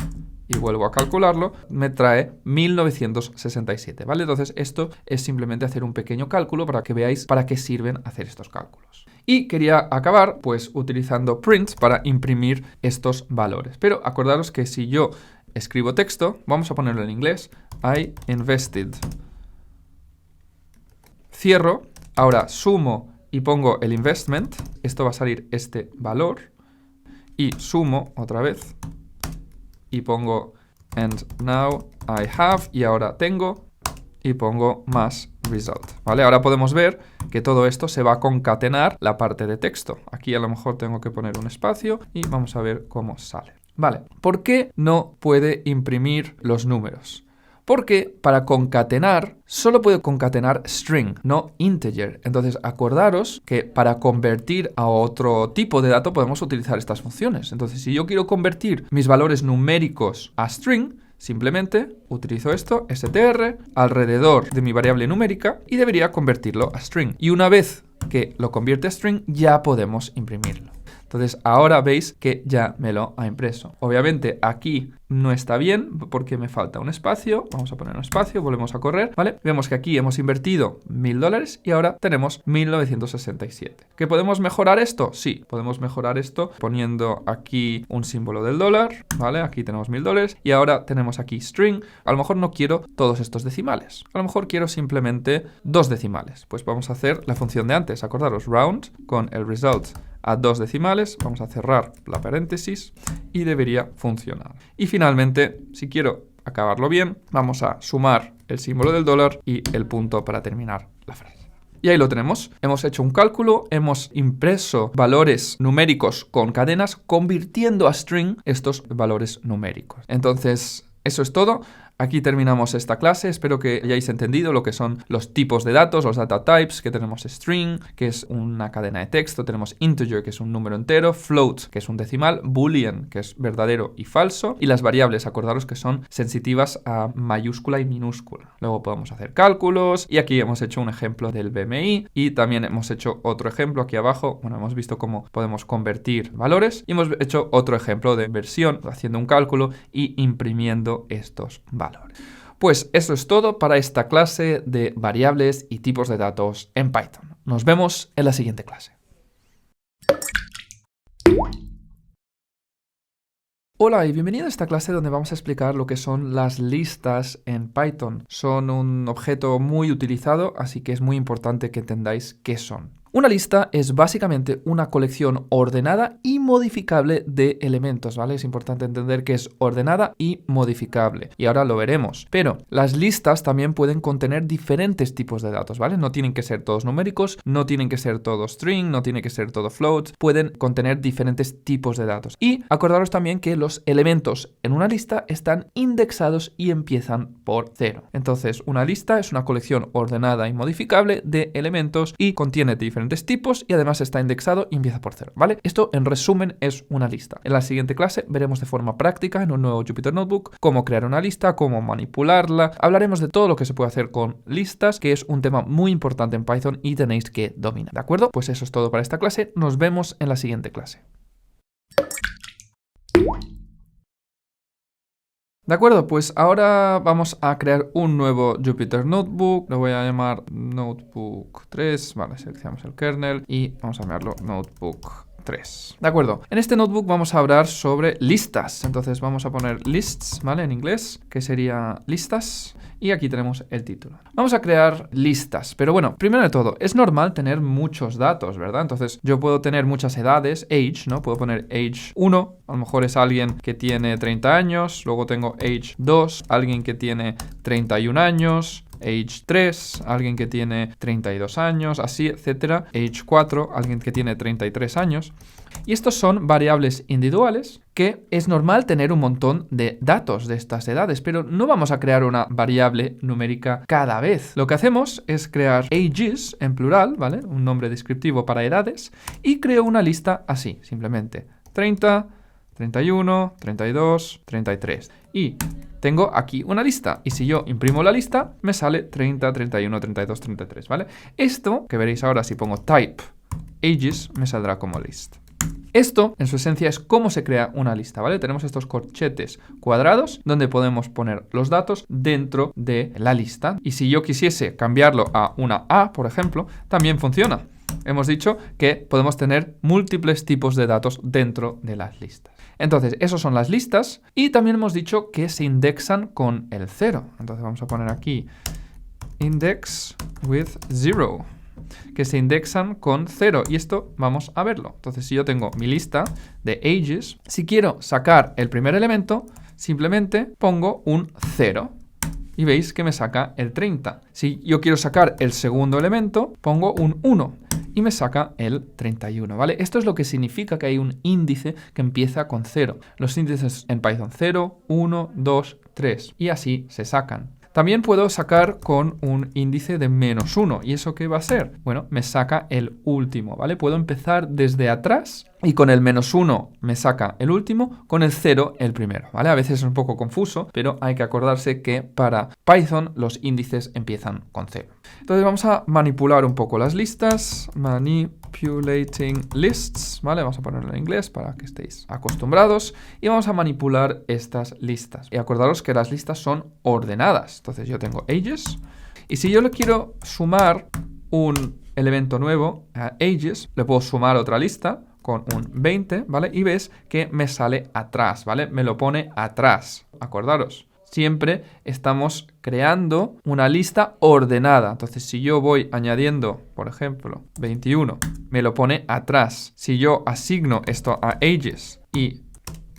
y vuelvo a calcularlo, me trae 1967, ¿vale? Entonces esto es simplemente hacer un pequeño cálculo para que veáis para qué sirven hacer estos cálculos. Y quería acabar pues utilizando print para imprimir estos valores. Pero acordaros que si yo escribo texto, vamos a ponerlo en inglés, I invested. Cierro, ahora sumo y pongo el investment, esto va a salir este valor, y sumo otra vez, y pongo and now I have, y ahora tengo, y pongo más result, ¿vale? Ahora podemos ver que todo esto se va a concatenar la parte de texto. Aquí a lo mejor tengo que poner un espacio y vamos a ver cómo sale. Vale, ¿por qué no puede imprimir los números? Porque para concatenar, solo puede concatenar string, no integer. Entonces, acordaros que para convertir a otro tipo de dato podemos utilizar estas funciones. Entonces, si yo quiero convertir mis valores numéricos a string, simplemente utilizo esto, str, alrededor de mi variable numérica y debería convertirlo a string. Y una vez que lo convierte a string, ya podemos imprimirlo. Entonces ahora veis que ya me lo ha impreso. Obviamente aquí no está bien porque me falta un espacio. Vamos a poner un espacio, volvemos a correr, ¿vale? Vemos que aquí hemos invertido $1000 y ahora tenemos 1967. ¿Que podemos mejorar esto? Sí, podemos mejorar esto poniendo aquí un símbolo del dólar, ¿vale? Aquí tenemos $1000 y ahora tenemos aquí string. A lo mejor no quiero todos estos decimales. A lo mejor quiero simplemente 2 decimales. Pues vamos a hacer la función de antes. Acordaros, round con el result a 2 decimales, vamos a cerrar la paréntesis y debería funcionar. Y finalmente, si quiero acabarlo bien, vamos a sumar el símbolo del dólar y el punto para terminar la frase. Y ahí lo tenemos. Hemos hecho un cálculo, hemos impreso valores numéricos con cadenas, convirtiendo a string estos valores numéricos. Entonces, eso es todo. Aquí terminamos esta clase, espero que hayáis entendido lo que son los tipos de datos, los data types, que tenemos string, que es una cadena de texto, tenemos integer, que es un número entero, float, que es un decimal, boolean, que es verdadero y falso, y las variables, acordaros que son sensitivas a mayúscula y minúscula. Luego podemos hacer cálculos, y aquí hemos hecho un ejemplo del BMI, y también hemos hecho otro ejemplo aquí abajo, bueno, hemos visto cómo podemos convertir valores, y hemos hecho otro ejemplo de inversión, haciendo un cálculo y imprimiendo estos valores. Pues eso es todo para esta clase de variables y tipos de datos en Python. Nos vemos en la siguiente clase. Hola y bienvenido a esta clase donde vamos a explicar lo que son las listas en Python. Son un objeto muy utilizado, así que es muy importante que entendáis qué son. Una lista es básicamente una colección ordenada y modificable de elementos, ¿vale? Es importante entender que es ordenada y modificable, y ahora lo veremos. Pero las listas también pueden contener diferentes tipos de datos, ¿vale? No tienen que ser todos numéricos, no tienen que ser todo string, no tiene que ser todo float, pueden contener diferentes tipos de datos. Y acordaros también que los elementos en una lista están indexados y empiezan por 0. Entonces, una lista es una colección ordenada y modificable de elementos y contiene diferentes tipos y además está indexado y empieza por 0, ¿vale? Esto en resumen es una lista. En la siguiente clase veremos de forma práctica en un nuevo Jupyter Notebook cómo crear una lista, cómo manipularla. Hablaremos de todo lo que se puede hacer con listas, que es un tema muy importante en Python y tenéis que dominar, ¿de acuerdo? Pues eso es todo para esta clase. Nos vemos en la siguiente clase. De acuerdo, pues ahora vamos a crear un nuevo Jupyter Notebook. Lo voy a llamar Notebook 3. Vale, seleccionamos el kernel y vamos a llamarlo Notebook 3. De acuerdo, en este notebook vamos a hablar sobre listas. Entonces vamos a poner lists, ¿vale? En inglés, que sería listas. Y aquí tenemos el título. Vamos a crear listas, pero bueno, primero de todo, es normal tener muchos datos, ¿verdad? Entonces yo puedo tener muchas edades, age, ¿no? Puedo poner age 1, a lo mejor es alguien que tiene 30 años, luego tengo age 2, alguien que tiene 31 años, age 3, alguien que tiene 32 años, así, etcétera. Age 4, alguien que tiene 33 años. Y estos son variables individuales que es normal tener un montón de datos de estas edades, pero no vamos a crear una variable numérica cada vez. Lo que hacemos es crear ages en plural, ¿vale? Un nombre descriptivo para edades, y creo una lista así, simplemente 30, 31, 32, 33. Y tengo aquí una lista, y si yo imprimo la lista, me sale 30, 31, 32, 33, ¿vale? Esto, que veréis ahora si pongo type ages, me saldrá como list. Esto, en su esencia, es cómo se crea una lista, ¿vale? Tenemos estos corchetes cuadrados donde podemos poner los datos dentro de la lista. Y si yo quisiese cambiarlo a una A, por ejemplo, también funciona. hemos dicho que podemos tener múltiples tipos de datos dentro de las listas. Entonces, esos son las listas y también hemos dicho que se indexan con el 0. Entonces vamos a poner aquí index with 0, que se indexan con 0 y esto vamos a verlo. Entonces, si yo tengo mi lista de ages, si quiero sacar el primer elemento, simplemente pongo un 0. Y veis que me saca el 30. Si yo quiero sacar el segundo elemento, pongo un 1 y me saca el 31, ¿vale? Esto es lo que significa que hay un índice que empieza con 0. Los índices en Python 0, 1, 2, 3 y así se sacan. También puedo sacar con un índice de -1. ¿Y eso qué va a ser? Bueno, me saca el último, ¿vale? Puedo empezar desde atrás y con el -1 me saca el último, con el 0 el primero, ¿vale? A veces es un poco confuso, pero hay que acordarse que para Python los índices empiezan con 0. Entonces vamos a manipular un poco las listas. Manipulating lists, ¿vale? Vamos a ponerlo en inglés para que estéis acostumbrados. Y vamos a manipular estas listas. Y acordaros que las listas son ordenadas. Entonces yo tengo ages. Y si yo le quiero sumar un elemento nuevo a ages, le puedo sumar otra lista con un 20, ¿vale? Y ves que me sale atrás, ¿vale? Me lo pone atrás. Acordaros. Siempre estamos creando una lista ordenada. Entonces, si yo voy añadiendo, por ejemplo, 21, me lo pone atrás. Si yo asigno esto a ages y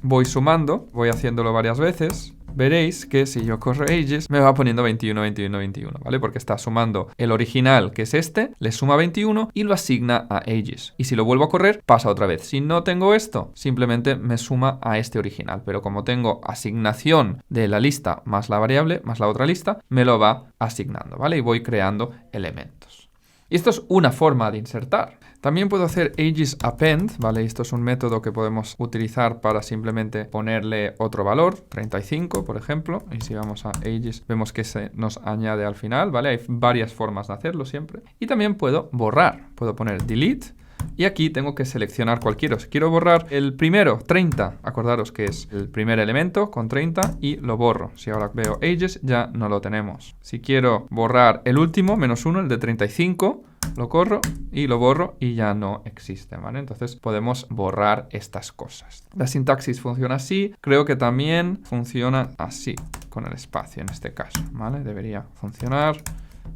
voy sumando, voy haciéndolo varias veces, veréis que si yo corro ages, me va poniendo 21, 21, 21, ¿vale? Porque está sumando el original, que es este, le suma 21 y lo asigna a ages. Y si lo vuelvo a correr, pasa otra vez. Si no tengo esto, simplemente me suma a este original. Pero como tengo asignación de la lista más la variable, más la otra lista, me lo va asignando, ¿vale? Y voy creando elementos. Y esto es una forma de insertar. También puedo hacer ages_append, ¿vale? Esto es un método que podemos utilizar para simplemente ponerle otro valor, 35, por ejemplo. Y si vamos a ages, vemos que se nos añade al final, ¿vale? Hay varias formas de hacerlo siempre. Y también puedo borrar. Puedo poner delete. Y aquí tengo que seleccionar cualquiera. Si quiero borrar el primero, 30, acordaros que es el primer elemento con 30 y lo borro. Si ahora veo ages, ya no lo tenemos. Si quiero borrar el último, -1, el de 35, lo corro y lo borro y ya no existe, ¿vale? Entonces podemos borrar estas cosas. La sintaxis funciona así. Creo que también funciona así, con el espacio en este caso, ¿vale? Debería funcionar.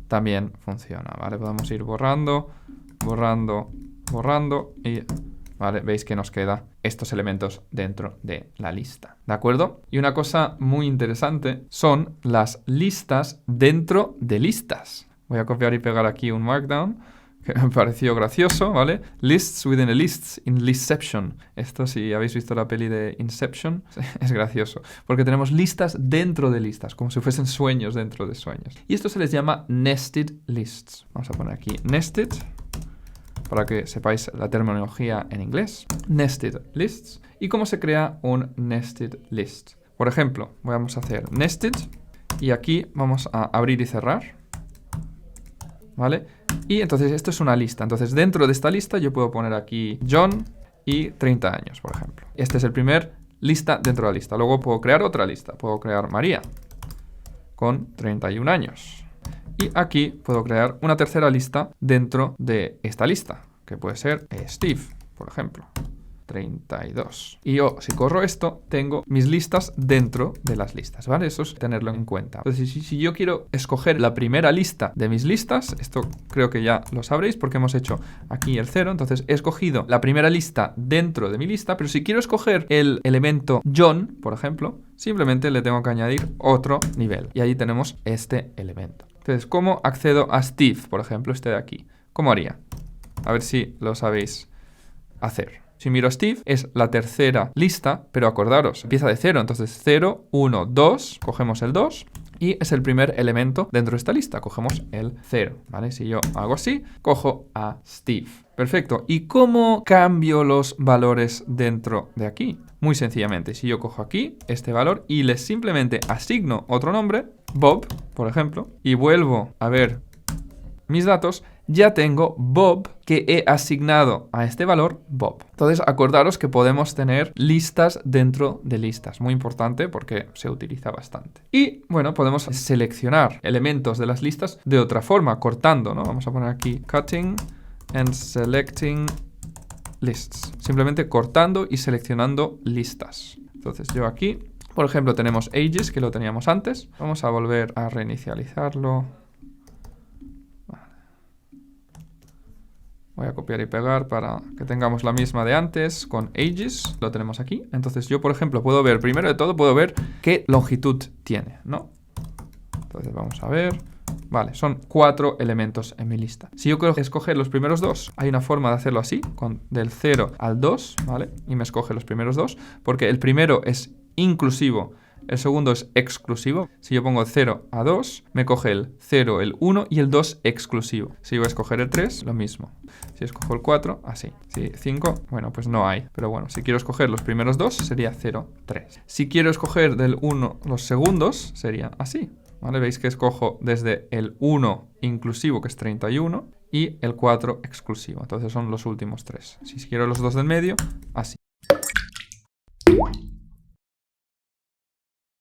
También funciona, ¿vale? Podemos ir borrando, borrando, borrando y, ¿vale? Veis que nos quedan estos elementos dentro de la lista, ¿de acuerdo? Y una cosa muy interesante son las listas dentro de listas. Voy a copiar y pegar aquí un markdown que me pareció gracioso, ¿vale? Lists within a lists in Listception. Esto, si habéis visto la peli de Inception, es gracioso. Porque tenemos listas dentro de listas, como si fuesen sueños dentro de sueños. Y esto se les llama nested lists. Vamos a poner aquí nested, para que sepáis la terminología en inglés. Nested lists. ¿Y cómo se crea un nested list? Por ejemplo, vamos a hacer nested y aquí vamos a abrir y cerrar, ¿vale? Y entonces esto es una lista. Entonces dentro de esta lista yo puedo poner aquí John y 30 años, por ejemplo. Este es el primer lista dentro de la lista. Luego puedo crear otra lista. Puedo crear María con 31 años. Y aquí puedo crear una tercera lista dentro de esta lista, que puede ser Steve, por ejemplo. 32. Y yo, si corro esto, tengo mis listas dentro de las listas, ¿vale? Eso es tenerlo en cuenta. Entonces, si yo quiero escoger la primera lista de mis listas, esto creo que ya lo sabréis porque hemos hecho aquí el 0, entonces he escogido la primera lista dentro de mi lista, pero si quiero escoger el elemento John, por ejemplo, simplemente le tengo que añadir otro nivel. Y ahí tenemos este elemento. Entonces, ¿cómo accedo a Steve, por ejemplo, este de aquí? ¿Cómo haría? A ver si lo sabéis hacer. Si miro a Steve, es la tercera lista, pero acordaros, empieza de 0, entonces 0, 1, 2, cogemos el 2 y es el primer elemento dentro de esta lista, cogemos el 0, ¿vale? Si yo hago así, cojo a Steve. Perfecto. ¿Y cómo cambio los valores dentro de aquí? Muy sencillamente, si yo cojo aquí este valor y le simplemente asigno otro nombre, Bob, por ejemplo, y vuelvo a ver mis datos, ya tengo Bob que he asignado a este valor Bob. Entonces acordaros que podemos tener listas dentro de listas. Muy importante porque se utiliza bastante. Y bueno, podemos seleccionar elementos de las listas de otra forma, cortando, ¿no? Vamos a poner aquí cutting and selecting lists. Simplemente cortando y seleccionando listas. Entonces yo aquí, por ejemplo, tenemos ages, que lo teníamos antes. Vamos a volver a reinicializarlo. Voy a copiar y pegar para que tengamos la misma de antes con ages. Lo tenemos aquí. Entonces yo, por ejemplo, puedo ver, primero de todo, puedo ver qué longitud tiene, ¿no? Entonces vamos a ver. Vale, son 4 elementos en mi lista. Si yo quiero escoger los primeros 2, hay una forma de hacerlo así, del 0 al 2, ¿vale? Y me escoge los primeros 2, porque el primero es inclusivo, el segundo es exclusivo. Si yo pongo 0 a 2, me coge el 0, el 1 y el 2 exclusivo. Si voy a escoger el 3, lo mismo. Si escojo el 4, así. Si 5, bueno, pues no hay. Pero bueno, si quiero escoger los primeros 2, sería 0, 3. Si quiero escoger del 1 los segundos, sería así. ¿Vale? Veis que escojo desde el 1 inclusivo, que es 31, y el 4 exclusivo. Entonces son los últimos 3. Si quiero los 2 del medio, así.